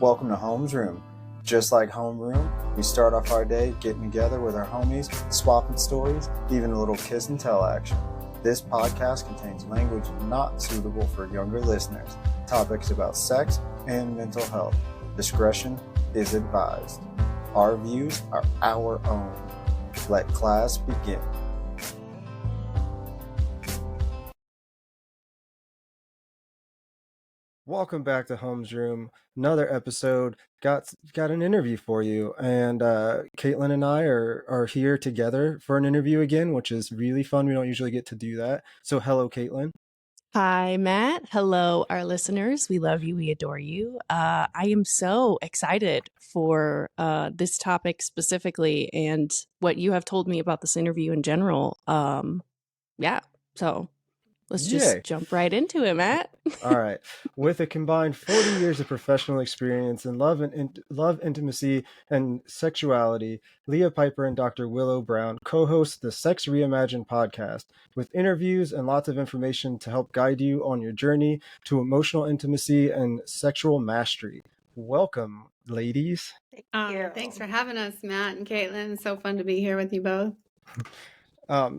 Welcome to Home's Room. Just like homeroom, we start off our day getting together with our homies, swapping stories, even a little kiss and tell action. This podcast contains language not suitable for younger listeners, topics about sex and mental health. Discretion is advised. Our views are our own. Let class begin. Welcome back to Home's Room. Another episode. Got an interview for you, and Caitlin and I are here together for an interview again, which is really fun. We don't usually get to do that. So hello, Caitlin. Hi, Matt. Hello, our listeners. We love you. We adore you. I am so excited for this topic specifically and what you have told me about this interview in general. So let's just jump right into it, Matt. All right. With a combined 40 years of professional experience in love, intimacy, and sexuality, Leah Piper and Dr. Willow Brown co-host the Sex Reimagined podcast with interviews and lots of information to help guide you on your journey to emotional intimacy and sexual mastery. Welcome, ladies. Thanks for having us, Matt and Caitlin. It's so fun to be here with you both.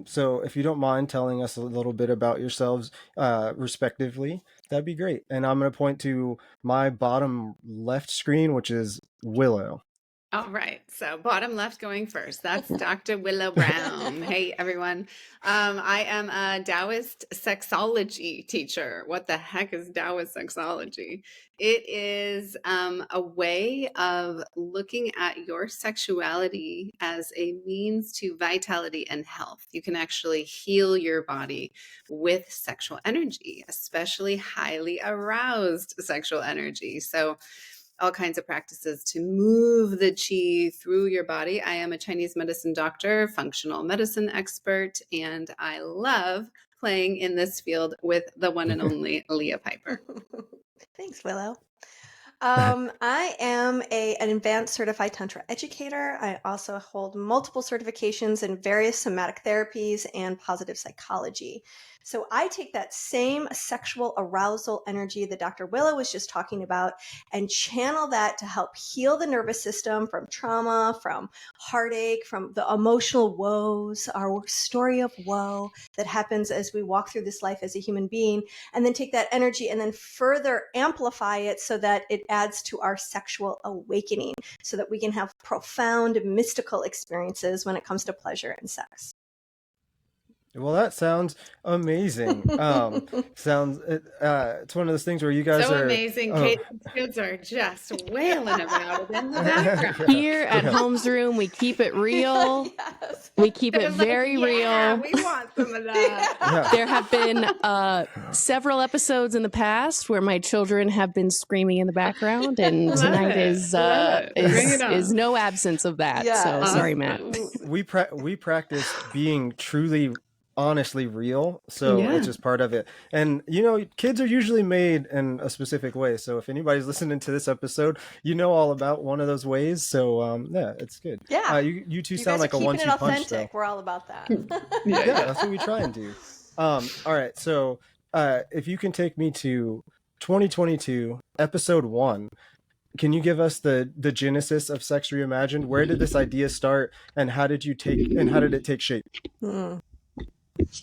So if you don't mind telling us a little bit about yourselves, respectively, that'd be great. And I'm going to point to my bottom left screen, which is Willow. All right. So bottom left going first. That's Dr. Willow Brown. Hey, everyone. I am a Taoist sexology teacher. What the heck is Taoist sexology? It is a way of looking at your sexuality as a means to vitality and health. You can actually heal your body with sexual energy, especially highly aroused sexual energy. So all kinds of practices to move the qi through your body. I am a Chinese medicine doctor, functional medicine expert, and I love playing in this field with the one and only Leah Piper. Thanks, Willow. I am an advanced certified Tantra educator. I also hold multiple certifications in various somatic therapies and positive psychology. So I take that same sexual arousal energy that Dr. Willow was just talking about and channel that to help heal the nervous system from trauma, from heartache, from the emotional woes, our story of woe that happens as we walk through this life as a human being, and then take that energy and then further amplify it so that it adds to our sexual awakening so that we can have profound mystical experiences when it comes to pleasure and sex. Well, that sounds amazing. It's one of those things where you guys so are amazing. Caitlin's kids are just wailing about it in the background. Here at Home's Room, we keep it real. Yes. We keep it very real. We want some of that. Yeah. There have been several episodes in the past where my children have been screaming in the background, and tonight is no absence of that. Yeah. So sorry, Matt. We practice being truly honestly real, so it's just part of it. And kids are usually made in a specific way, so if anybody's listening to this episode, all about one of those ways. So it's good. You two sound like a 1-2 punch though. We're all about that. Yeah, that's what we try and do. All right, so if you can take me to 2022 episode 1, can you give us the genesis of Sex Reimagined? Where did this idea start, and how did it take shape?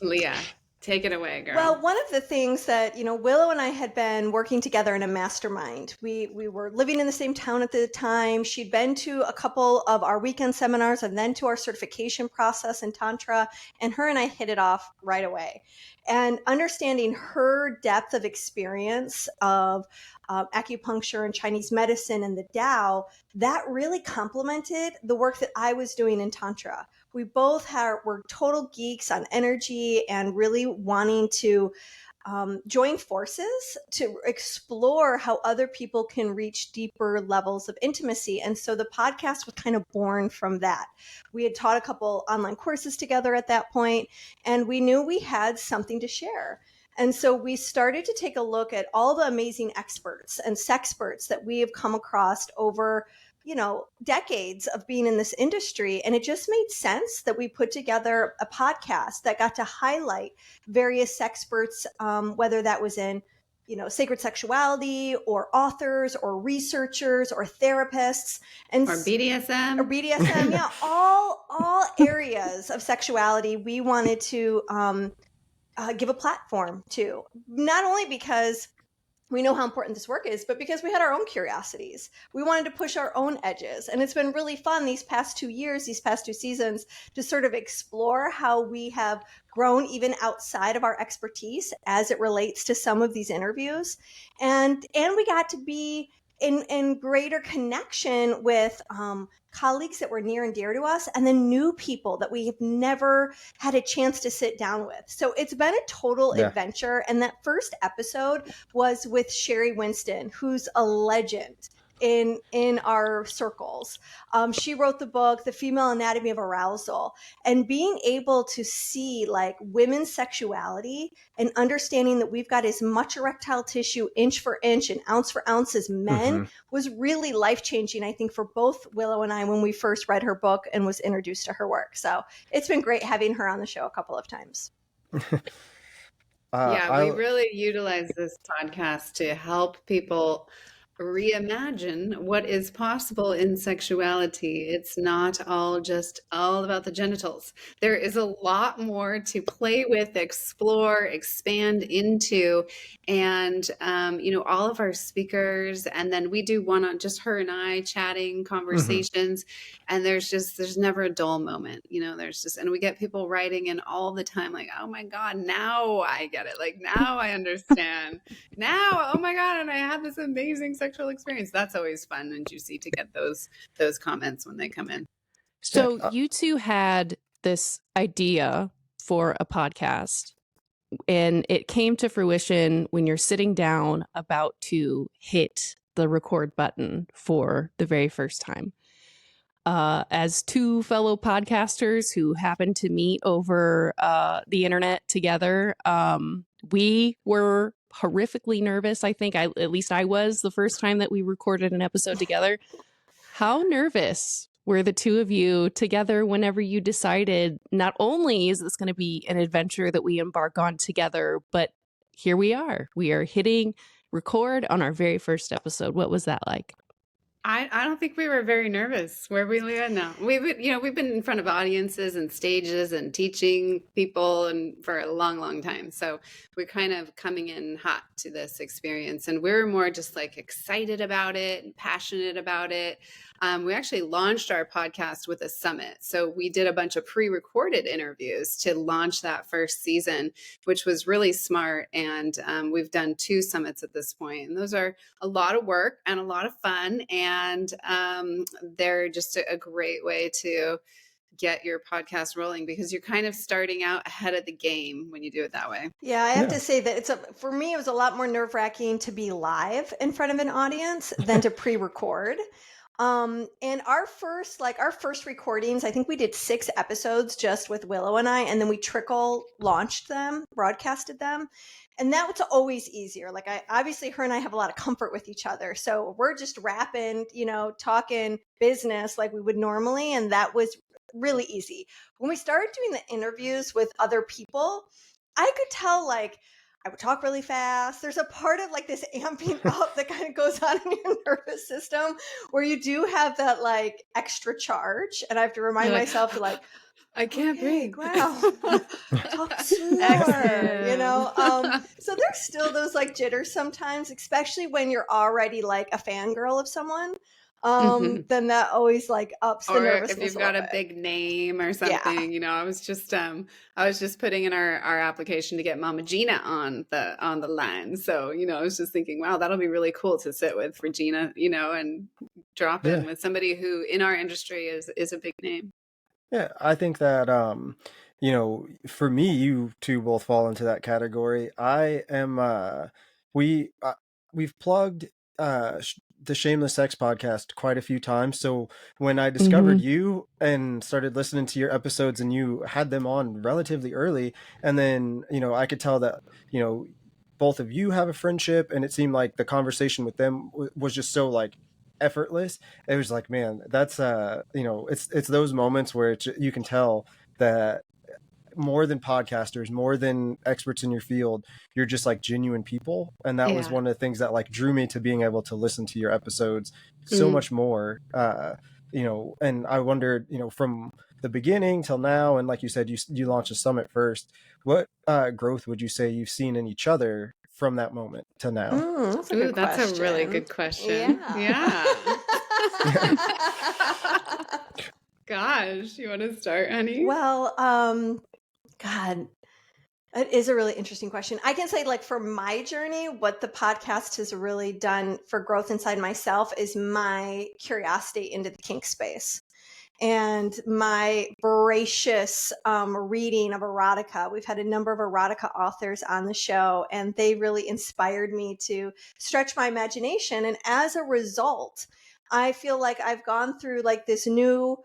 Leah, take it away, girl. Well, one of the things that, Willow and I had been working together in a mastermind. We were living in the same town at the time. She'd been to a couple of our weekend seminars and then to our certification process in Tantra, and her and I hit it off right away. And understanding her depth of experience of acupuncture and Chinese medicine and the Tao, that really complemented the work that I was doing in Tantra. We both were total geeks on energy and really wanting to join forces to explore how other people can reach deeper levels of intimacy. And so the podcast was kind of born from that. We had taught a couple online courses together at that point, and we knew we had something to share. And so we started to take a look at all the amazing experts and sexperts that we have come across over decades of being in this industry. And it just made sense that we put together a podcast that got to highlight various experts, whether that was in sacred sexuality, or authors, or researchers, or therapists, and or BDSM. Yeah, all areas of sexuality we wanted to give a platform to, not only because we know how important this work is, but because we had our own curiosities. We wanted to push our own edges. And it's been really fun these past 2 years, these past 2 seasons, to sort of explore how we have grown even outside of our expertise as it relates to some of these interviews. And we got to be in greater connection with colleagues that were near and dear to us, and then new people that we have never had a chance to sit down with. So it's been a total adventure. And that first episode was with Sherry Winston, who's a legend in our circles. She wrote the book, The Female Anatomy of Arousal, and being able to see like women's sexuality and understanding that we've got as much erectile tissue inch for inch and ounce for ounce as men was really life-changing, I think, for both Willow and I when we first read her book and was introduced to her work. So it's been great having her on the show a couple of times. Yeah, we really utilize this podcast to help people reimagine what is possible in sexuality. It's not all about the genitals. There is a lot more to play with, explore, expand into. And, all of our speakers, and then we do one on just her and I chatting conversations. And there's never a dull moment, and we get people writing in all the time, like, oh my God, now I get it. Like, now I understand. Now, oh my God, and I had this amazing sexual experience. That's always fun and juicy to get those comments when they come in. So you two had this idea for a podcast, and it came to fruition when you're sitting down about to hit the record button for the very first time. As two fellow podcasters who happened to meet over the internet together, we were horrifically nervous. I think at least I was the first time that we recorded an episode together. How nervous were the two of you together whenever you decided not only is this going to be an adventure that we embark on together, but here we are. We are hitting record on our very first episode. What was that like? I don't think we were very nervous. Were we, Leah? No. We've been in front of audiences and stages and teaching people and for a long, long time. So we're kind of coming in hot to this experience, and we're more just like excited about it and passionate about it. We actually launched our podcast with a summit. So we did a bunch of pre-recorded interviews to launch that first season, which was really smart. And we've done 2 summits at this point. And those are a lot of work and a lot of fun. And they're just a great way to get your podcast rolling, because you're kind of starting out ahead of the game when you do it that way. Yeah, I have to say that for me, it was a lot more nerve-wracking to be live in front of an audience than to pre-record. And our first recordings, I think we did 6 episodes just with Willow and I, and then we launched them, broadcasted them. And that was always easier. Like obviously her and I have a lot of comfort with each other. So we're just rapping, talking business like we would normally. And that was really easy. When we started doing the interviews with other people, I could tell I would talk really fast. There's a part of this amping up that kind of goes on in your nervous system where you do have that extra charge. And I have to remind myself to I can't breathe. Wow. Talk slower, So there's still those jitters sometimes, especially when you're already a fangirl of someone. Then that always ups the nervousness. Or if you've got a big name or something, I was just putting in our application to get Mama Gina on the line. So, I was just thinking, wow, that'll be really cool to sit with Regina, and drop in with somebody who in our industry is a big name. Yeah, I think that, for me, you two both fall into that category. I am, we've plugged the Shameless Sex podcast quite a few times. So when I discovered you and started listening to your episodes, and you had them on relatively early, and then, I could tell that, both of you have a friendship, and it seemed like the conversation with them was just so effortless. It was man, that's it's those moments where you can tell that more than podcasters, more than experts in your field, you're just like genuine people. And that was Yeah. one of the things that like drew me to being able to listen to your episodes so much more. You know, and I wondered, you know, from the beginning till now, and like you said, you launched a summit first. What growth would you say you've seen in each other from that moment to now? That's a Ooh, good that's question. a really good question. Yeah. Gosh, you want to start, honey? Well, God, it is a really interesting question. I can say, like, for my journey, what the podcast has really done for growth inside myself is my curiosity into the kink space and my voracious reading of erotica. We've had a number of erotica authors on the show, and they really inspired me to stretch my imagination. And as a result, I feel like I've gone through like this new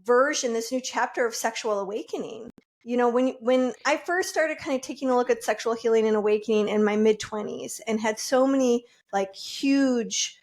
version, this new chapter of sexual awakening. You know, when I first started kind of taking a look at sexual healing and awakening in my mid-20s and had so many like huge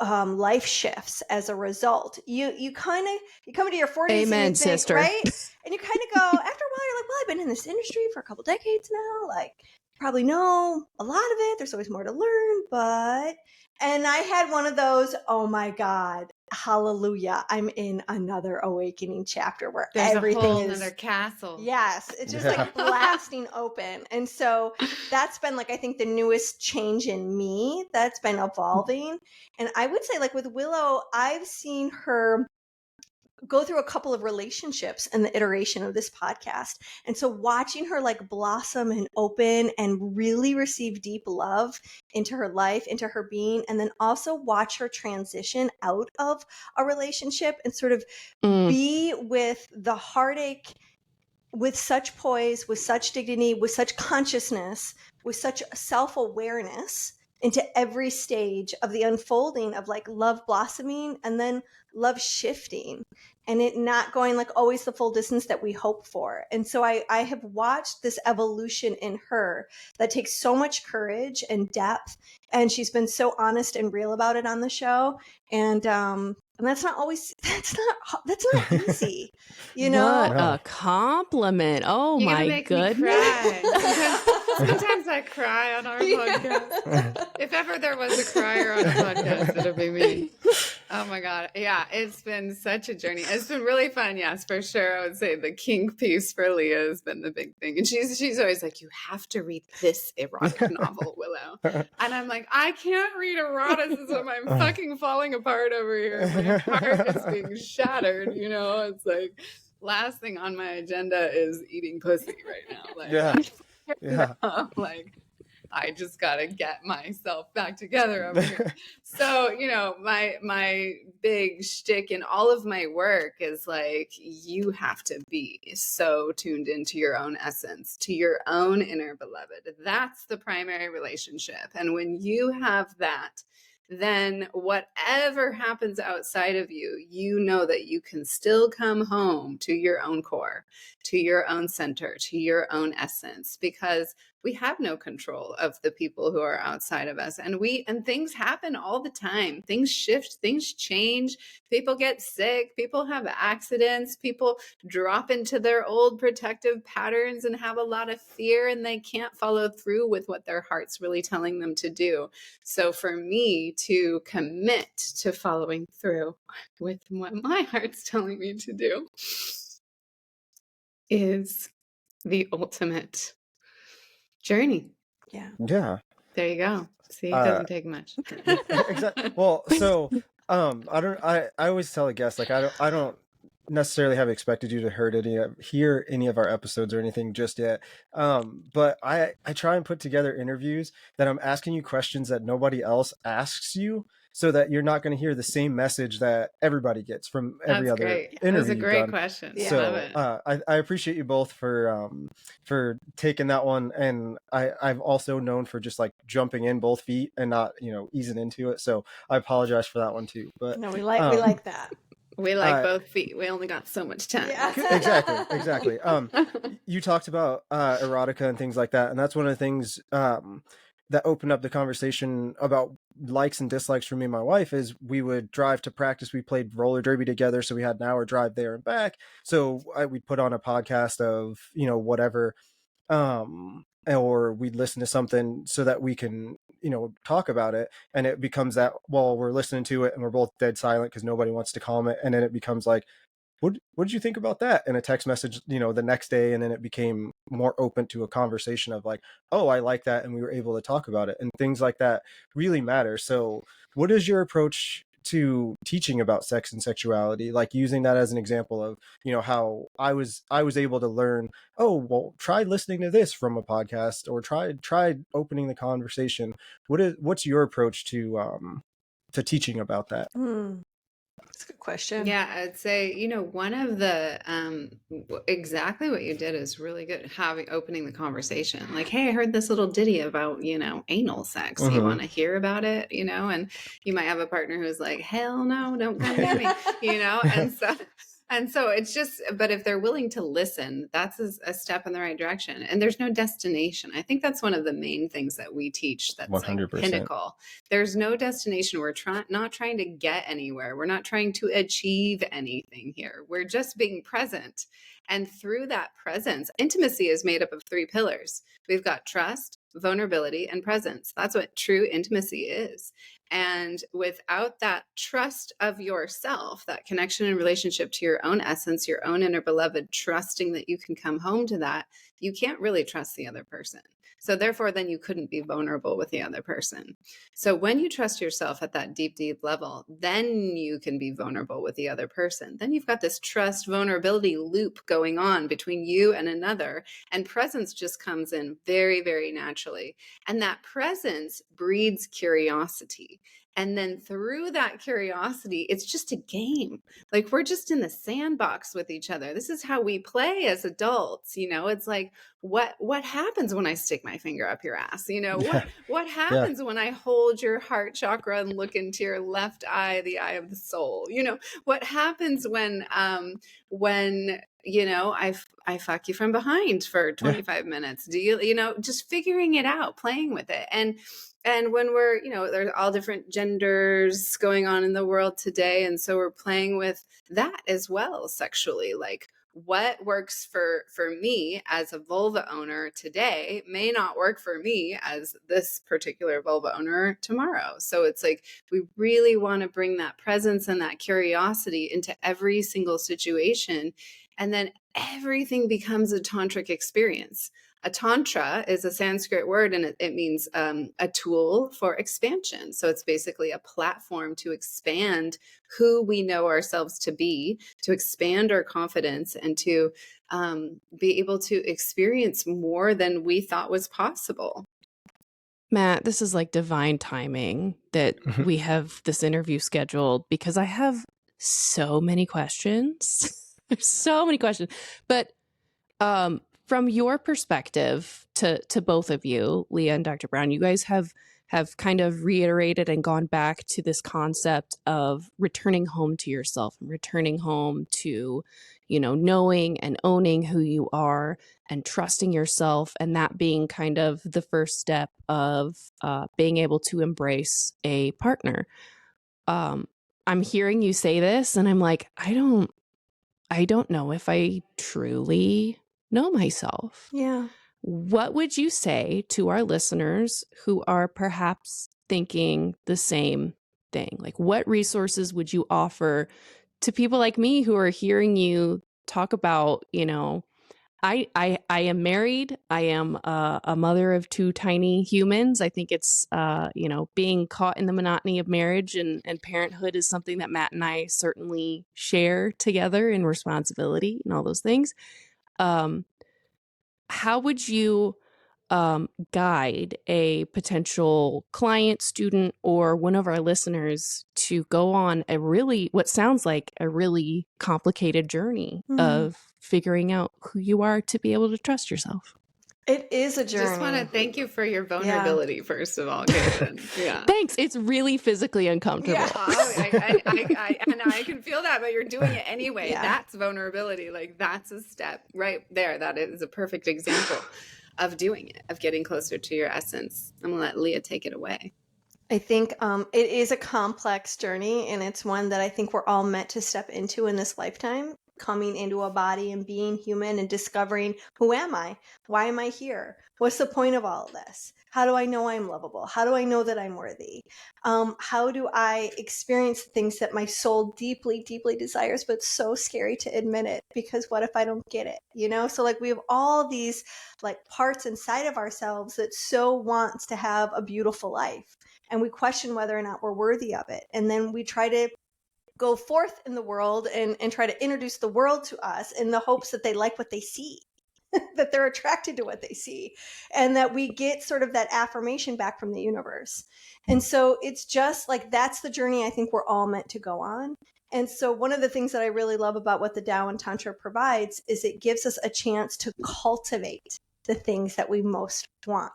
life shifts as a result, you come into your 40s Amen, and you think, sister. right? And you kind of go, after a while, you're like, well, I've been in this industry for a couple decades now. Like, probably know a lot of it. There's always more to learn, and I had one of those, oh my God, hallelujah, I'm in another awakening chapter where There's everything a whole is... nother castle. Yes, it's just like blasting open. And so that's been like, I think the newest change in me that's been evolving. And I would say like with Willow, I've seen her go through a couple of relationships in the iteration of this podcast. And so watching her like blossom and open and really receive deep love into her life, into her being, and then also watch her transition out of a relationship and sort of be with the heartache with such poise, with such dignity, with such consciousness, with such self-awareness into every stage of the unfolding of like love blossoming and then love shifting and it not going like always the full distance that we hope for. And so I have watched this evolution in her that takes so much courage and depth. And she's been so honest and real about it on the show. And that's not always, that's not easy, you know? What a compliment. Oh You're gonna my make me goodness. cry. Sometimes I cry on our podcast. If ever there was a crier on a podcast, it'll be me. Oh my God. Yeah, it's been such a journey. It's been really fun. Yes, for sure. I would say the kink piece for Leah has been the big thing. And she's always like, you have to read this erotic novel, Willow. And I'm like, I can't read eroticism. I'm fucking falling apart over here. My heart is being shattered. You know, it's like last thing on my agenda is eating pussy right now. Like, like I just gotta get myself back together over here. So, you know, my big shtick in all of my work is like, you have to be so tuned into your own essence, to your own inner beloved. That's the primary relationship. And when you have that, then whatever happens outside of you, you know that you can still come home to your own core, to your own center, to your own essence, because we have no control of the people who are outside of us. And things happen all the time. Things shift, things change. People get sick, people have accidents, people drop into their old protective patterns and have a lot of fear and they can't follow through with what their heart's really telling them to do. So for me to commit to following through with what my heart's telling me to do is the ultimate journey. Yeah. There you go. See, it doesn't take much. Exactly. Well, so I always tell a guest like I don't necessarily have expected you to hear any of our episodes or anything just yet. But I try and put together interviews that I'm asking you questions that nobody else asks you, so that you're not going to hear the same message that everybody gets from every other interview. That was a great done. question. Yeah. So I appreciate you both for taking that one, and I've also known for just like jumping in both feet and not easing into it. So I apologize for that one too. But No, we like that. We like both feet. We only got so much time. Yeah. Exactly. You talked about erotica and things like that, and that's one of the things that opened up the conversation about likes and dislikes for me and my wife is we would drive to practice. We played roller derby together, so we had an hour drive there and back. So we'd put on a podcast of, you know, whatever, or we'd listen to something so that we can, you know, talk about it. And it becomes that, well, we're listening to it and we're both dead silent because nobody wants to comment. And then it becomes like, what did you think about that? And a text message, you know, the next day. And then it became more open to a conversation of like, oh, I like that. And we were able to talk about it, and things like that really matter. So what is your approach to teaching about sex and sexuality? Like using that as an example of, you know, how I was able to learn, oh, well, try listening to this from a podcast, or try opening the conversation. What's your approach to teaching about that? That's a good question. Yeah, I'd say, you know, one of the exactly what you did is really good. Opening the conversation, like, hey, I heard this little ditty about, you know, anal sex. You want to hear about it, you know? And you might have a partner who's like, hell no, don't come near me, you know? And so it's just, but if they're willing to listen, that's a step in the right direction. And there's no destination. I think that's one of the main things that we teach. That's 100%. Like pinnacle. There's no destination. We're not trying to get anywhere. We're not trying to achieve anything here. We're just being present. And through that presence, intimacy is made up of 3 pillars. We've got trust, vulnerability, and presence. That's what true intimacy is. And without that trust of yourself, that connection and relationship to your own essence, your own inner beloved, trusting that you can come home to that, you can't really trust the other person. So therefore, then you couldn't be vulnerable with the other person. So when you trust yourself at that deep, deep level, then you can be vulnerable with the other person. Then you've got this trust vulnerability loop going on between you and another. And presence just comes in very, very naturally. And that presence breeds curiosity. And then through that curiosity, it's just a game. Like we're just in the sandbox with each other. This is how we play as adults. You know, it's like, what happens when I stick my finger up your ass? You know, what happens when I hold your heart chakra and look into your left eye, the eye of the soul? You know, what happens when you know, I fuck you from behind for 25 minutes? Do you know, just figuring it out, playing with it. And when we're, you know, there's all different genders going on in the world today. And so we're playing with that as well sexually. Like what works for me as a vulva owner today may not work for me as this particular vulva owner tomorrow. So it's like, we really want to bring that presence and that curiosity into every single situation. And then everything becomes a tantric experience. A tantra is a Sanskrit word, and it means a tool for expansion. So it's basically a platform to expand who we know ourselves to be, to expand our confidence, and to be able to experience more than we thought was possible. Matt, this is like divine timing that we have this interview scheduled, because I have so many questions. So many questions. But from your perspective to both of you, Leah and Dr. Brown, you guys have kind of reiterated and gone back to this concept of returning home to yourself and returning home to, you know, knowing and owning who you are and trusting yourself, and that being kind of the first step of being able to embrace a partner. I'm hearing you say this and I'm like, I don't know if I truly know myself. Yeah. What would you say to our listeners who are perhaps thinking the same thing? Like, what resources would you offer to people like me who are hearing you talk about, you know, I am married. I am a mother of 2 tiny humans. I think it's, you know, being caught in the monotony of marriage and parenthood is something that Matt and I certainly share together in responsibility and all those things. How would you guide a potential client, student, or one of our listeners to go on what sounds like a really complicated journey of figuring out who you are to be able to trust yourself? It is a journey. I just want to thank you for your vulnerability, first of all, Caitlin. Yeah. Thanks. It's really physically uncomfortable. Yeah, I can feel that, but you're doing it anyway. Yeah. That's vulnerability. Like that's a step right there. That is a perfect example of doing it, of getting closer to your essence. I'm gonna let Leah take it away. I think it is a complex journey, and it's one that I think we're all meant to step into in this lifetime, coming into a body and being human and discovering, who am I? Why am I here? What's the point of all of this? How do I know I'm lovable? How do I know that I'm worthy? How do I experience things that my soul deeply, deeply desires, but it's so scary to admit it, because what if I don't get it? You know, so like we have all these like parts inside of ourselves that so wants to have a beautiful life, and we question whether or not we're worthy of it. And then we try to go forth in the world and try to introduce the world to us in the hopes that they like what they see, that they're attracted to what they see, and that we get sort of that affirmation back from the universe. And so it's just like, that's the journey I think we're all meant to go on. And so one of the things that I really love about what the Tao and Tantra provides is it gives us a chance to cultivate the things that we most want.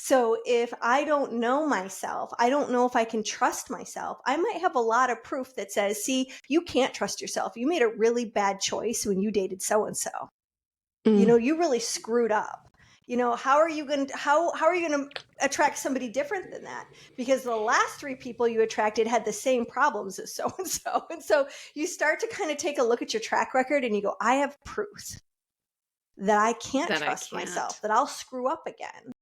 So if I don't know myself, I don't know if I can trust myself, I might have a lot of proof that says, see, you can't trust yourself. You made a really bad choice when you dated so-and-so. You know, you really screwed up. You know, how are you going to attract somebody different than that? Because the last 3 people you attracted had the same problems as so-and-so. And so you start to kind of take a look at your track record and you go, I have proof that I can't trust myself, that I'll screw up again.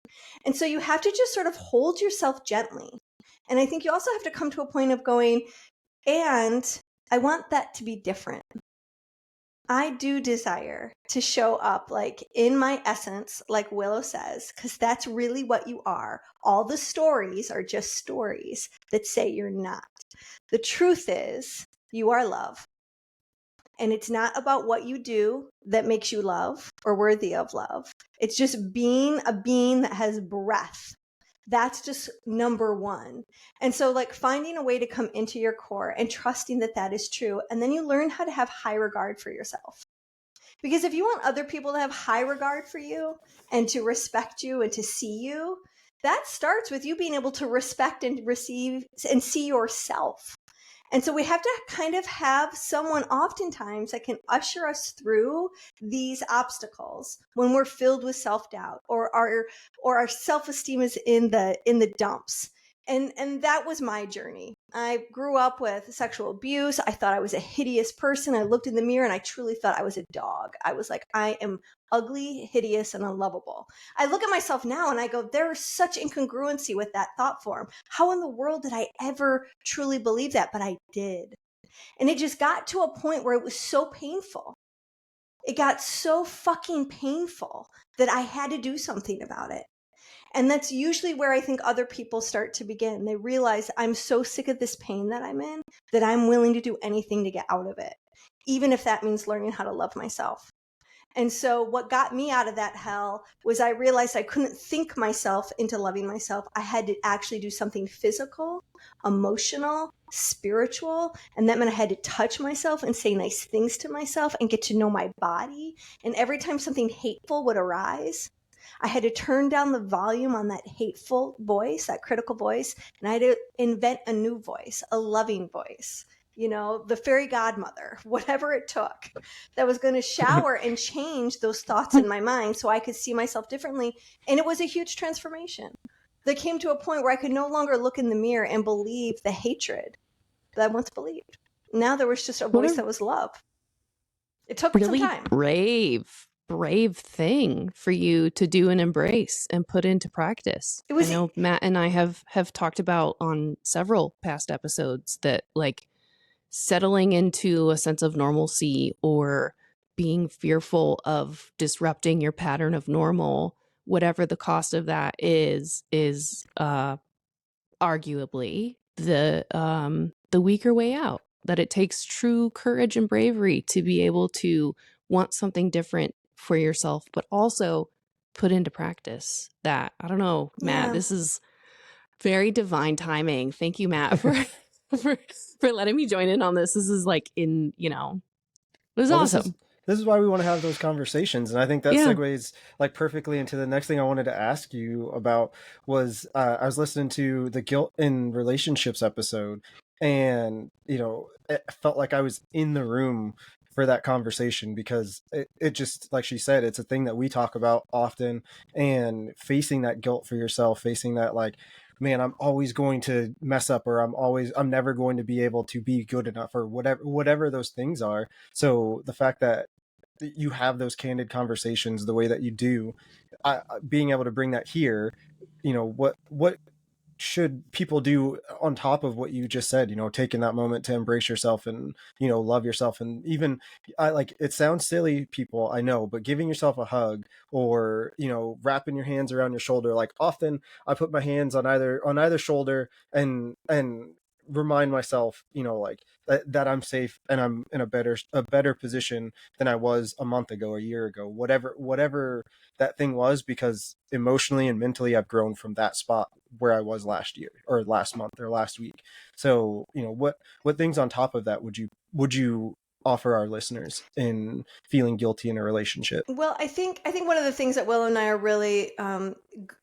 And so you have to just sort of hold yourself gently. And I think you also have to come to a point of going, and I want that to be different. I do desire to show up like in my essence, like Willow says, because that's really what you are. All the stories are just stories that say you're not. The truth is, you are love. And it's not about what you do that makes you love or worthy of love. It's just being a being that has breath. That's just number one. And so like finding a way to come into your core and trusting that that is true. And then you learn how to have high regard for yourself. Because if you want other people to have high regard for you and to respect you and to see you, that starts with you being able to respect and receive and see yourself. And so we have to kind of have someone oftentimes that can usher us through these obstacles when we're filled with self-doubt or our self-esteem is in the dumps. And that was my journey. I grew up with sexual abuse. I thought I was a hideous person. I looked in the mirror and I truly thought I was a dog. I was like, I am ugly, hideous, and unlovable. I look at myself now and I go, there is such incongruency with that thought form. How in the world did I ever truly believe that? But I did. And it just got to a point where it was so painful. It got so fucking painful that I had to do something about it. And that's usually where I think other people start to begin. They realize I'm so sick of this pain that I'm in that I'm willing to do anything to get out of it, even if that means learning how to love myself. And so what got me out of that hell was I realized I couldn't think myself into loving myself. I had to actually do something physical, emotional, spiritual. And that meant I had to touch myself and say nice things to myself and get to know my body. And every time something hateful would arise, I had to turn down the volume on that hateful voice, that critical voice, and I had to invent a new voice, a loving voice, you know, the fairy godmother, whatever it took, that was going to shower and change those thoughts in my mind so I could see myself differently. And it was a huge transformation that came to a point where I could no longer look in the mirror and believe the hatred that I once believed. Now there was just a voice that was love. It took Really some time. brave thing for you to do and embrace and put into practice. I know Matt and I have talked about on several past episodes that like settling into a sense of normalcy or being fearful of disrupting your pattern of normal, whatever the cost of that is arguably the weaker way out. That it takes true courage and bravery to be able to want something different for yourself, but also put into practice that. I don't know, Matt, this is very divine timing. Thank you, Matt, for letting me join in on this. This is like it was awesome. This is why we want to have those conversations. And I think that segues like perfectly into the next thing I wanted to ask you about was I was listening to the Guilt in Relationships episode, and, you know, it felt like I was in the room for that conversation because it just, like she said, it's a thing that we talk about often, and facing that guilt for yourself, facing that like man, I'm always going to mess up, or I'm never going to be able to be good enough, or whatever those things are. So the fact that you have those candid conversations the way that you do, being able to bring that here, what should people do on top of what you just said, taking that moment to embrace yourself and, love yourself. And even, it sounds silly, people, I know, but giving yourself a hug, or, wrapping your hands around your shoulder. Like, often I put my hands on either shoulder and remind myself, that I'm safe, and I'm in a better position than I was a month ago, a year ago, whatever that thing was, because emotionally and mentally I've grown from that spot where I was last year, or last month, or last week. So, what things on top of that would you offer our listeners in feeling guilty in a relationship? Well, I think one of the things that Willow and I are really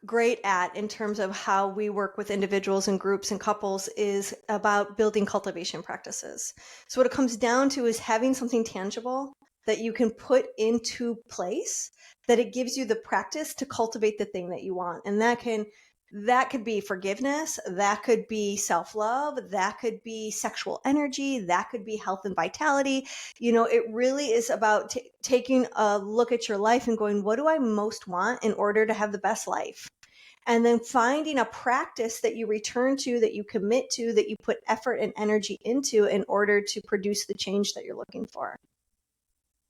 great at in terms of how we work with individuals and groups and couples is about building cultivation practices. So what it comes down to is having something tangible that you can put into place, that it gives you the practice to cultivate the thing that you want. And that could be forgiveness, that could be self-love, that could be sexual energy, that could be health and vitality. It really is about taking a look at your life and going, what do I most want in order to have the best life? And then finding a practice that you return to, that you commit to, that you put effort and energy into in order to produce the change that you're looking for.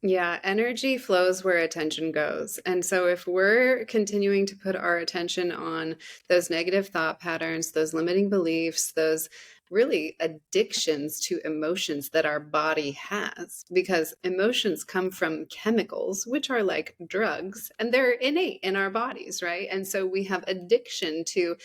Yeah, energy flows where attention goes. And so if we're continuing to put our attention on those negative thought patterns, those limiting beliefs, those really addictions to emotions that our body has, because emotions come from chemicals, which are like drugs, and they're innate in our bodies, right? And so we have addiction to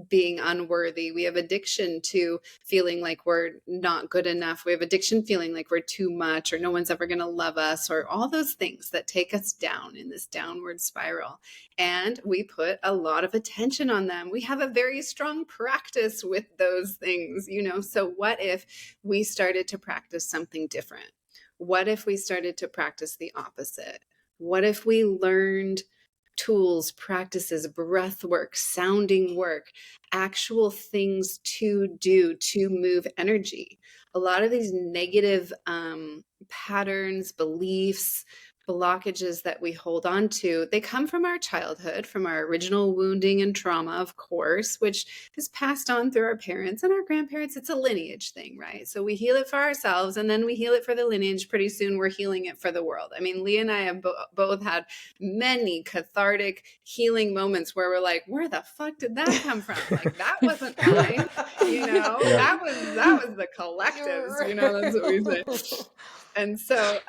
being unworthy. We have addiction to feeling like we're not good enough. We have addiction feeling like we're too much, or no one's ever going to love us, or all those things that take us down in this downward spiral. And we put a lot of attention on them. We have a very strong practice with those things, So what if we started to practice something different? What if we started to practice the opposite? What if we learned tools, practices, breath work, sounding work, actual things to do to move energy? A lot of these negative patterns, beliefs, blockages that we hold on to, they come from our childhood, from our original wounding and trauma, of course, which is passed on through our parents and our grandparents. It's a lineage thing, right? So we heal it for ourselves, and then we heal it for the lineage. Pretty soon we're healing it for the world. I mean, Leah and I have both had many cathartic healing moments where we're like, where the fuck did that come from? Like, that wasn't mine, Yeah. that was the collectives, that's what we say. And so,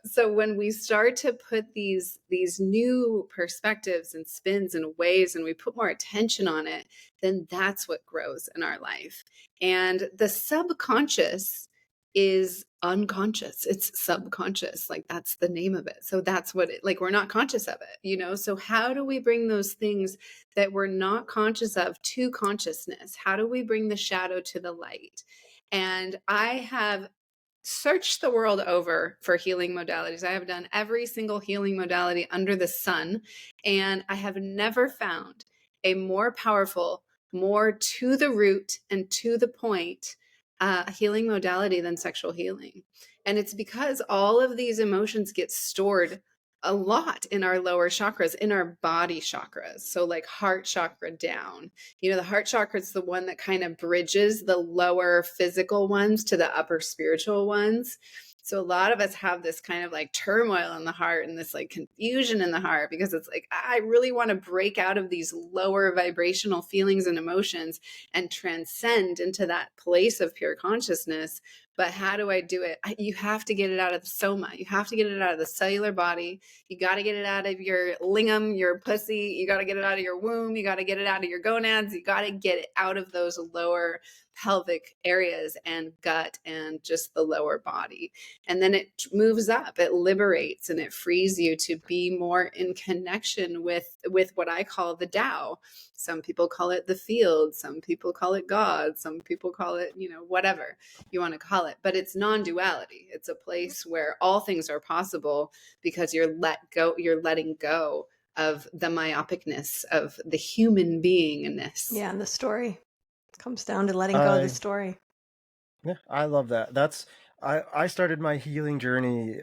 so when we start to put these new perspectives and spins and ways, and we put more attention on it, then that's what grows in our life. And the subconscious is unconscious. It's subconscious. Like, that's the name of it. So that's what we're not conscious of it, So how do we bring those things that we're not conscious of to consciousness? How do we bring the shadow to the light? And I have searched the world over for healing modalities. I have done every single healing modality under the sun, and I have never found a more powerful, more to the root and to the point healing modality than sexual healing. And it's because all of these emotions get stored a lot in our lower chakras, in our body chakras. So like heart chakra down, the heart chakra is the one that kind of bridges the lower physical ones to the upper spiritual ones. So a lot of us have this kind of like turmoil in the heart and this like confusion in the heart, because it's like, I really want to break out of these lower vibrational feelings and emotions and transcend into that place of pure consciousness. But how do I do it? You have to get it out of the soma. You have to get it out of the cellular body. You got to get it out of your lingam, your pussy. You got to get it out of your womb. You got to get it out of your gonads. You got to get it out of those lower pelvic areas and gut and just the lower body. And then it moves up, it liberates, and it frees you to be more in connection with what I call the Tao. Some people call it the field. Some people call it God. Some people call it, whatever you want to call it. But it's non-duality. It's a place where all things are possible because you're letting go of the myopicness of the human beingness. Yeah, and the story comes down to letting go of the story. Yeah, I love that. I started my healing journey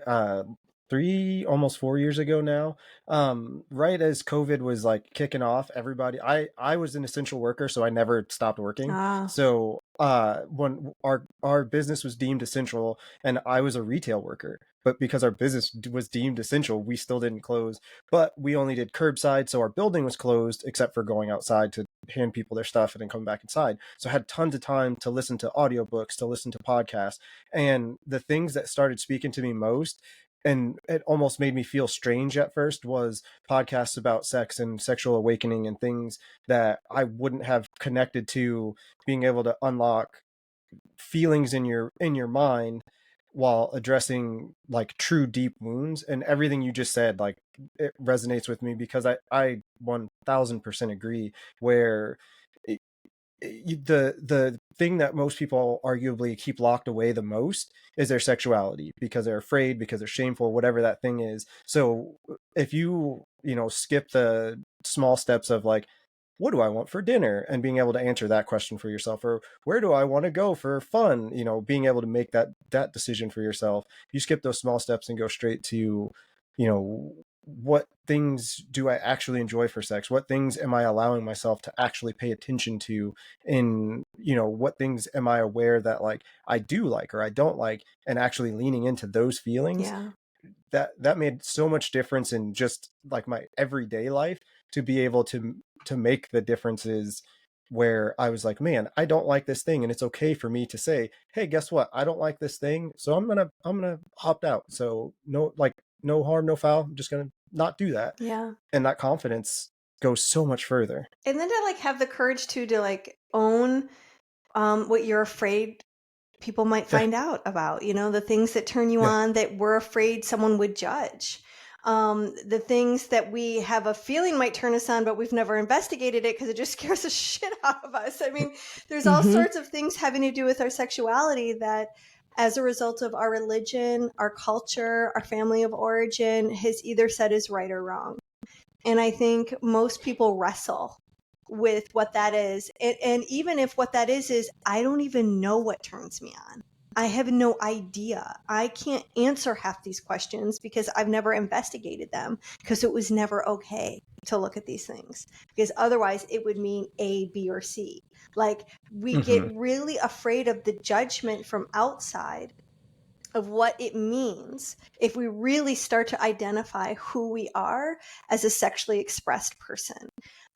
almost 4 years ago now. Right as COVID was like kicking off, I was an essential worker, so I never stopped working. So when our business was deemed essential, and I was a retail worker, but because our business was deemed essential, we still didn't close. But we only did curbside, so our building was closed except for going outside to hand people their stuff and then coming back inside. So I had tons of time to listen to audiobooks, to listen to podcasts. And the things that started speaking to me most, and it almost made me feel strange at first, was podcasts about sex and sexual awakening and things that I wouldn't have connected to, being able to unlock feelings in your mind while addressing like true deep wounds. And everything you just said, like, it resonates with me, because I 1000% agree, where the thing that most people arguably keep locked away the most is their sexuality, because they're afraid, because they're shameful, whatever that thing is. So if you skip the small steps of like, what do I want for dinner, and being able to answer that question for yourself, or where do I want to go for fun, being able to make that decision for yourself, you skip those small steps and go straight to what things do I actually enjoy for sex? What things am I allowing myself to actually pay attention to? In, what things am I aware that like I do like or I don't like, and actually leaning into those feelings. Yeah. That made so much difference in just like my everyday life, to be able to make the differences where I was like, man, I don't like this thing, and it's okay for me to say, hey, guess what? I don't like this thing, so I'm gonna opt out. So no harm, no foul. I'm just gonna not do that. Yeah. And that confidence goes so much further. And then to like have the courage to like own what you're afraid people might find out about, the things that turn you on that we're afraid someone would judge. The things that we have a feeling might turn us on, but we've never investigated it because it just scares the shit out of us. I mean, there's all sorts of things having to do with our sexuality that, as a result of our religion, our culture, our family of origin, has either said is right or wrong. And I think most people wrestle with what that is. And even if what that is I don't even know what turns me on. I have no idea. I can't answer half these questions because I've never investigated them, because it was never okay to look at these things, because otherwise it would mean A, B, or C. Like, we get really afraid of the judgment from outside of what it means if we really start to identify who we are as a sexually expressed person.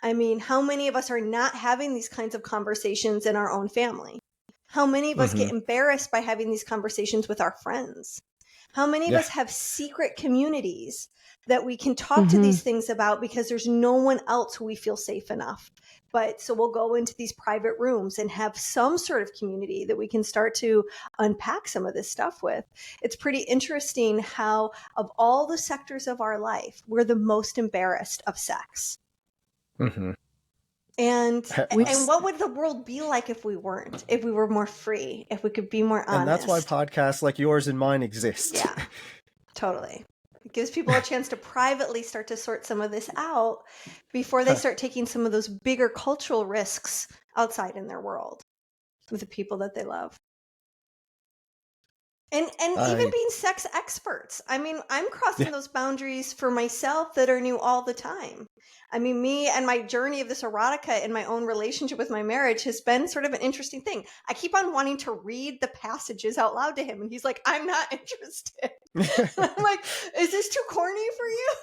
I mean, how many of us are not having these kinds of conversations in our own family? How many of us get embarrassed by having these conversations with our friends? How many of us have secret communities that we can talk to these things about because there's no one else who we feel safe enough? But so we'll go into these private rooms and have some sort of community that we can start to unpack some of this stuff with. It's pretty interesting how, of all the sectors of our life, we're the most embarrassed of sex. And what would the world be like if we weren't? If we were more free? If we could be more honest? And that's why podcasts like yours and mine exist. Yeah, totally. It gives people a chance to privately start to sort some of this out before they start taking some of those bigger cultural risks outside in their world with the people that they love. And even being sex experts. I mean, I'm crossing those boundaries for myself that are new all the time. I mean, me and my journey of this erotica in my own relationship with my marriage has been sort of an interesting thing. I keep on wanting to read the passages out loud to him, and he's like, I'm not interested. I'm like, is this too corny for you?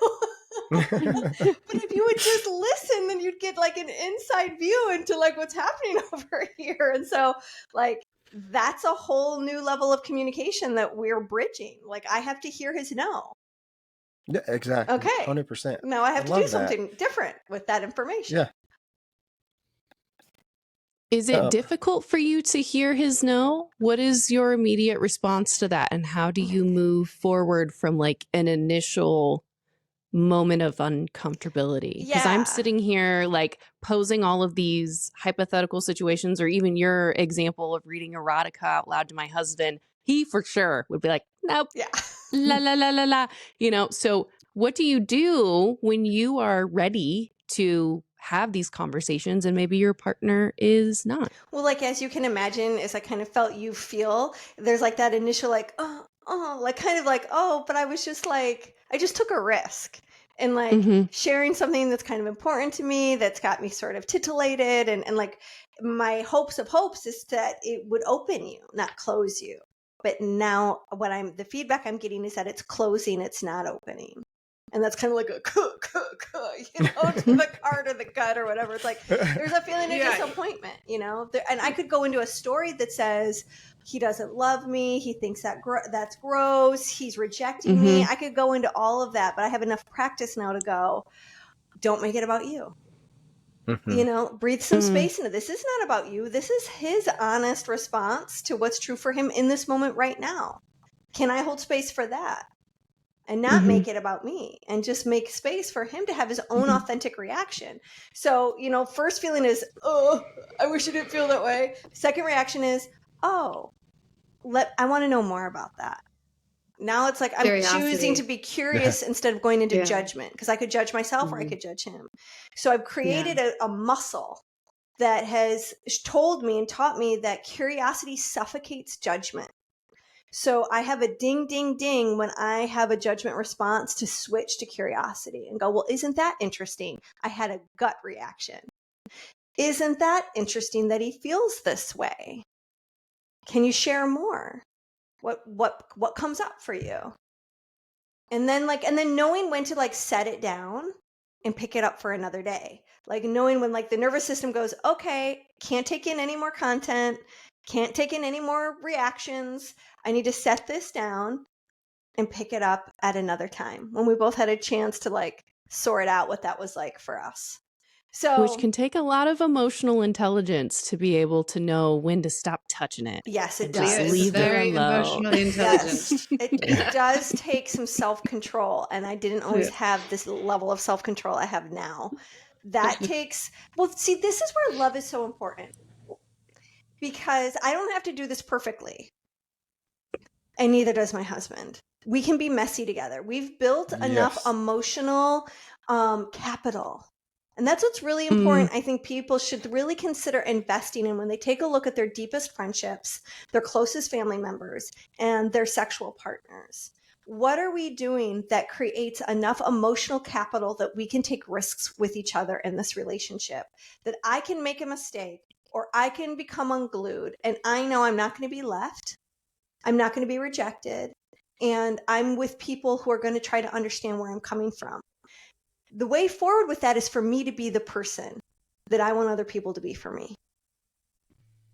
But if you would just listen, then you'd get like an inside view into like what's happening over here. And so like, that's a whole new level of communication that we're bridging. Like, I have to hear his no. Yeah, exactly. Okay. 100%. Now I have to do something different with that information. Yeah. Is it difficult for you to hear his no? What is your immediate response to that? And how do you move forward from like an initial moment of uncomfortability? Because I'm sitting here like posing all of these hypothetical situations, or even your example of reading erotica out loud to my husband. He for sure would be like, nope, la, la, la, la, la. So what do you do when you are ready to have these conversations and maybe your partner is not? Well, like, as you can imagine, as I kind of felt you feel, there's like that initial, like, like kind of like, but I was just like, I just took a risk. And like sharing something that's kind of important to me, that's got me sort of titillated. And like my hopes of hopes is that it would open you, not close you. But now the feedback I'm getting is that it's closing, it's not opening. And that's kind of like a to the heart or the gut or whatever. It's like, there's a feeling of disappointment, and I could go into a story that says, he doesn't love me. He thinks that's gross. He's rejecting me. I could go into all of that, but I have enough practice now to go, don't make it about you. Breathe some space into this. This is not about you. This is his honest response to what's true for him in this moment right now. Can I hold space for that? And not make it about me, and just make space for him to have his own authentic reaction. So, first feeling is, I wish I didn't feel that way. Second reaction is, I want to know more about that. Now it's like I'm choosing to be curious instead of going into judgment, because I could judge myself or I could judge him. So I've created a muscle that has told me and taught me that curiosity suffocates judgment. So I have a ding, ding, ding when I have a judgment response to switch to curiosity and go, well, isn't that interesting? I had a gut reaction. Isn't that interesting that he feels this way? Can you share more? What comes up for you? And then knowing when to set it down and pick it up for another day. Like knowing when the nervous system goes, okay, can't take in any more content, can't take in any more reactions. I need to set this down and pick it up at another time when we both had a chance to sort out what that was like for us. So, which can take a lot of emotional intelligence to be able to know when to stop touching it. Yes, it just does. leave very it alone. Emotionally intelligent. Yes, it does take some self-control, and I didn't always have this level of self-control I have now. That takes, this is where love is so important, because I don't have to do this perfectly, and neither does my husband. We can be messy together. We've built enough emotional capital. And that's what's really important. I think people should really consider investing in when they take a look at their deepest friendships, their closest family members, and their sexual partners. What are we doing that creates enough emotional capital that we can take risks with each other in this relationship? That I can make a mistake or I can become unglued, and I know I'm not going to be left. I'm not going to be rejected. And I'm with people who are going to try to understand where I'm coming from. The way forward with that is for me to be the person that I want other people to be for me.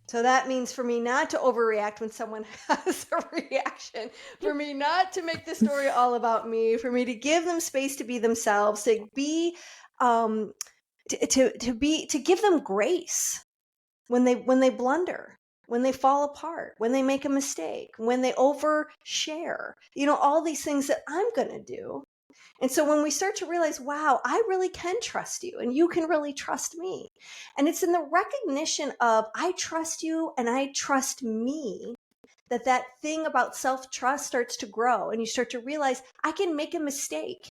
So that means for me not to overreact when someone has a reaction, for me not to make the story all about me, for me to give them space to be themselves, to be, to give them grace when they blunder, when they fall apart, when they make a mistake, when they overshare, all these things that I'm going to do. And so when we start to realize, wow, I really can trust you and you can really trust me. And it's in the recognition of I trust you and I trust me that thing about self-trust starts to grow, and you start to realize I can make a mistake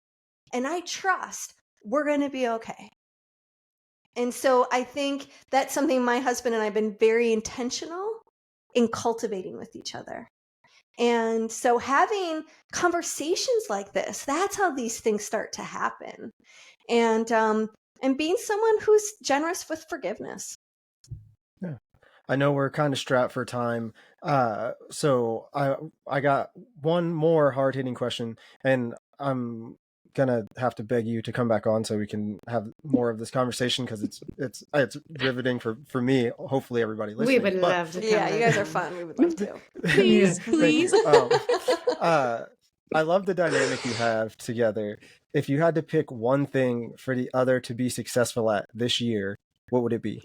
and I trust we're going to be okay. And so I think that's something my husband and I have been very intentional in cultivating with each other. And so having conversations like this, that's how these things start to happen. And being someone who's generous with forgiveness. Yeah. I know we're kind of strapped for time. So I got one more hard-hitting question, and I'm gonna have to beg you to come back on so we can have more of this conversation, because it's riveting for me. Hopefully everybody listening. We would love to. Yeah, you guys are fun. We would love to. Please. I love the dynamic you have together. If you had to pick one thing for the other to be successful at this year, what would it be?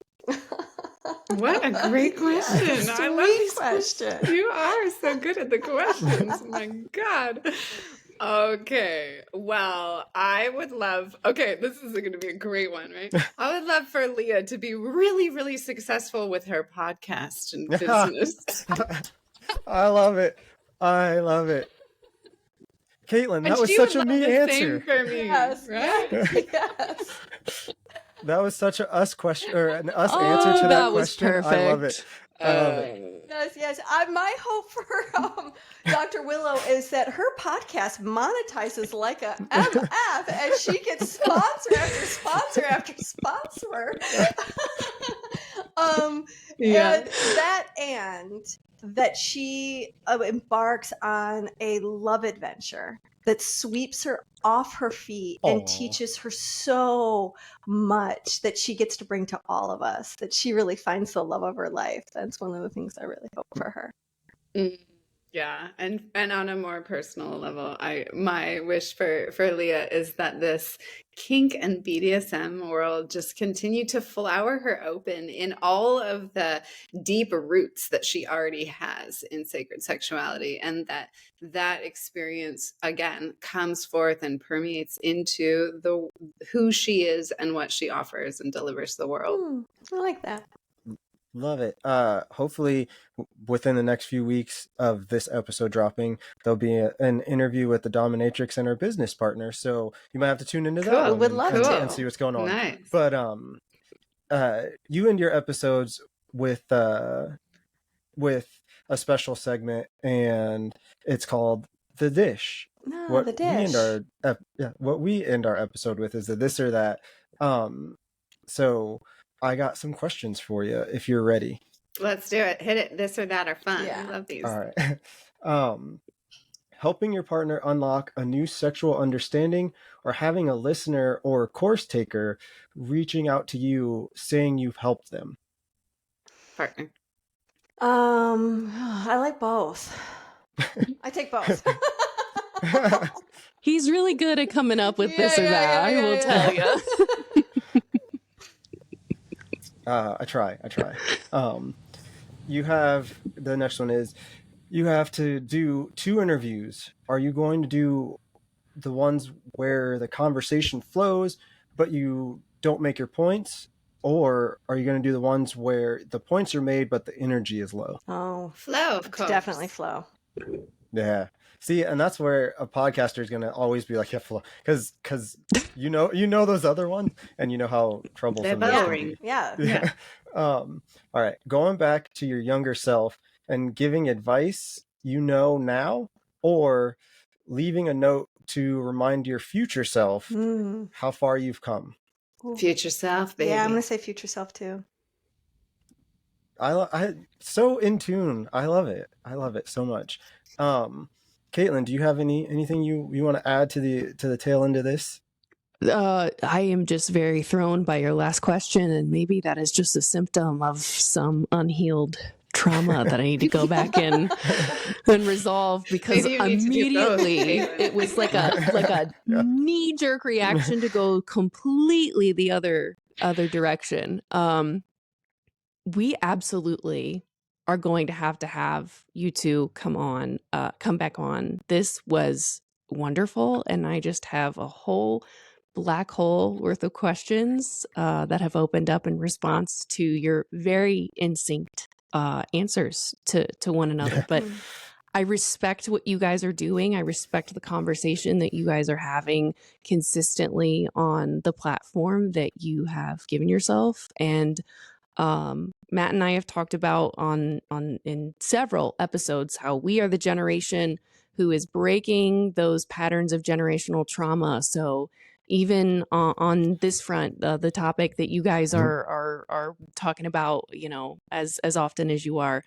What a great question. Yes, I love these questions. You are so good at the questions. Oh my God. Okay. Well, I would love, this is going to be a great one, right? I would love for Leah to be really, really successful with her podcast and business. I love it. Caitlin, And that was she such would a love me the same answer. for me, Yes, right? yes. That was such a us question or an us Oh, answer to that that was question. I love it. perfect. I love it. Yes. My hope for Dr. Willow is that her podcast monetizes like a MF as she gets sponsor after sponsor after sponsor. Yeah. And that she embarks on a love adventure that sweeps her off her feet and Aw. teaches her so much that she gets to bring to all of us, that she really finds the love of her life. That's one of the things I really hope for her. Yeah, and on a more personal level, my wish for Leah is that this kink and BDSM world just continue to flower her open in all of the deep roots that she already has in sacred sexuality, and that experience again comes forth and permeates into the who she is and what she offers and delivers to the world. I like that. Love it. Hopefully within the next few weeks of this episode dropping, there'll be an interview with the dominatrix and her business partner. So you might have to tune into that Cool. one Would love and to. see what's going on. Nice. But you end your episodes with a special segment, and it's called The Dish. The dish. What we end our episode with is the this or that. So I got some questions for you if you're ready. Let's do it. Hit it. This or that are fun. Yeah. I love these. All right. Helping your partner unlock a new sexual understanding, or having a listener or course taker reaching out to you saying you've helped them. Partner. I like both. I take both. He's really good at coming up with this or that. I will tell you. I try. You have, the next one is, you have to do 2 interviews. Are you going to do the ones where the conversation flows, but you don't make your points? Or are you going to do the ones where the points are made, but the energy is low? Oh, Flow, of course. definitely flow. Yeah. See, and that's where a podcaster is going to always be like, yeah, flow. Because you know those other ones, and you know how troublesome They're those can boring. be. Yeah. All right. Going back to your younger self and giving advice you know now, or leaving a note to remind your future self how far you've come. Ooh. Future self, baby. Yeah, I'm going to say future self too. I so in tune. I love it so much. Caitlin, do you have anything you want to add to the tail end of this? I am just very thrown by your last question, and maybe that is just a symptom of some unhealed trauma that I need to go back in and resolve, because Maybe you need to do both, immediately Caitlin. it was like a knee-jerk reaction to go completely the other direction. We absolutely are going to have you two come back on. This was wonderful, and I just have a whole black hole worth of questions that have opened up in response to your very instinct answers to one another. But I respect what you guys are doing. I respect the conversation that you guys are having consistently on the platform that you have given yourself. And Matt and I have talked about in several episodes how we are the generation who is breaking those patterns of generational trauma. So even on this front, the topic that you guys are talking about, as often as you are,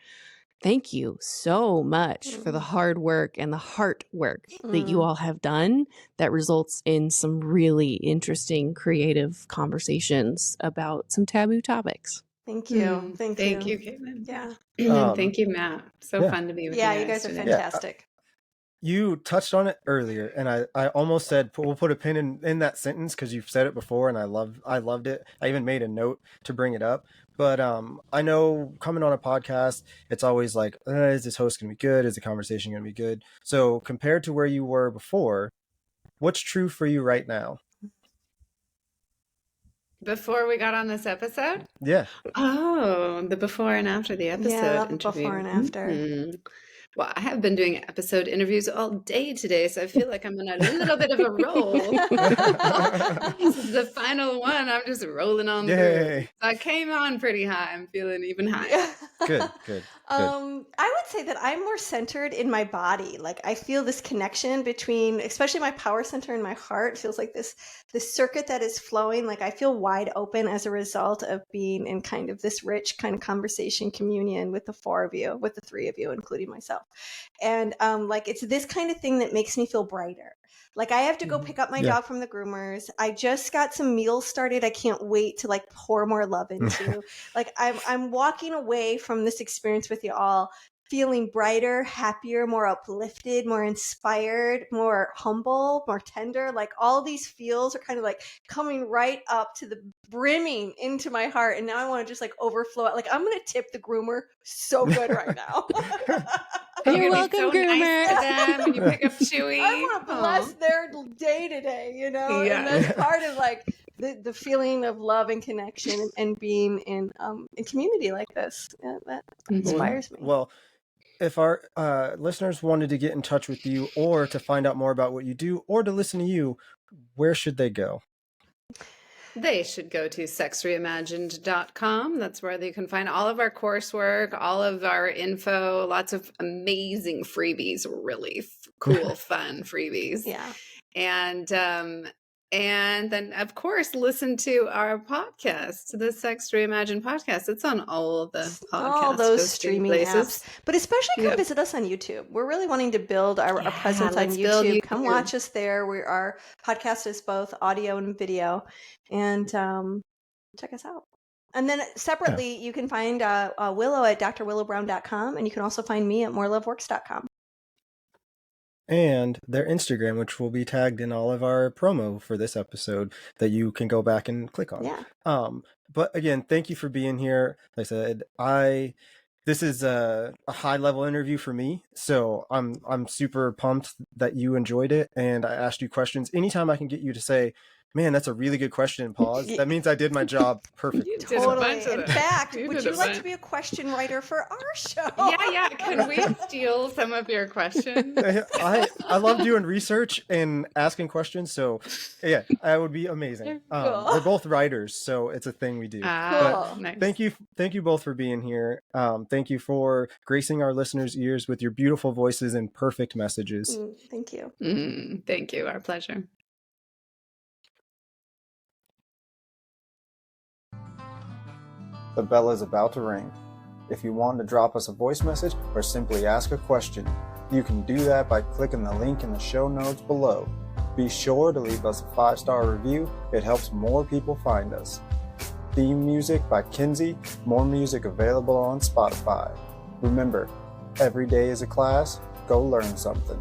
thank you so much for the hard work and the heart work that you all have done that results in some really interesting, creative conversations about some taboo topics. Thank you. Thank you, Caitlin. Yeah. Thank you, Matt. So fun to be with you. Yeah, you guys are today. fantastic. You touched on it earlier, and I almost said we'll put a pin in that sentence because you've said it before, and I loved it. I even made a note to bring it up. But I know coming on a podcast, it's always like, is this host going to be good? Is the conversation going to be good? So compared to where you were before, what's true for you right now? Before we got on this episode? Yeah. Oh, the before and after the episode Yeah, I love interview. before and after. Well, I have been doing episode interviews all day today, so I feel like I'm on a little bit of a roll. This is the final one. I'm just rolling on through. Yay. So I came on pretty high. I'm feeling even higher. Good. I would say that I'm more centered in my body. Like I feel this connection between, especially my power center and my heart. It feels like this circuit that is flowing. Like I feel wide open as a result of being in kind of this rich kind of conversation communion with the four of you, with the three of you, including myself. And like it's this kind of thing that makes me feel brighter. Like I have to go pick up my dog from the groomers. I just got some meals started. I can't wait to like pour more love into. Like I'm walking away from this experience with you all feeling brighter, happier, more uplifted, more inspired, more humble, more tender. Like all these feels are kind of like coming right up to the brimming into my heart. And now I want to just like overflow it. Like I'm going to tip the groomer so good right now. You're welcome, so groomer. nice to them when you pick up Chewy. I want to bless their day today, you know? Yeah. And that's part of like the feeling of love and connection and being in community like this. Yeah, that inspires me. Well, if our listeners wanted to get in touch with you or to find out more about what you do or to listen to you, where should they go? They should go to sexreimagined.com. That's where they can find all of our coursework, all of our info, lots of amazing freebies, really cool, fun freebies. Yeah. And then, of course, listen to our podcast, the Sex Reimagined podcast. It's on all of the podcast all those streaming places. Apps. But especially come visit us on YouTube. We're really wanting to build our presence on YouTube. Come watch us there. Our podcast is both audio and video. And check us out. And then separately, you can find Willow at drwillowbrown.com. And you can also find me at moreloveworks.com. And their Instagram, which will be tagged in all of our promo for this episode that you can go back and click on. Yeah. But again, thank you for being here. Like I said, this is a high level interview for me, so I'm super pumped that you enjoyed it, and I asked you questions. Anytime I can get you to say, man, that's a really good question, and pause, that means I did my job perfectly. Totally. In fact, would you like to be a question writer for our show? Yeah. Can we steal some of your questions? I love doing research and asking questions, so yeah, that would be amazing. Cool. We're both writers, so it's a thing we do. Cool. Nice. Thank you both for being here. Thank you for gracing our listeners' ears with your beautiful voices and perfect messages. Thank you. Thank you. Our pleasure. The bell is about to ring. If you want to drop us a voice message or simply ask a question, you can do that by clicking the link in the show notes below. Be sure to leave us a 5-star review. It helps more people find us. Theme music by Kinsey. More music available on Spotify. Remember, every day is a class. Go learn something.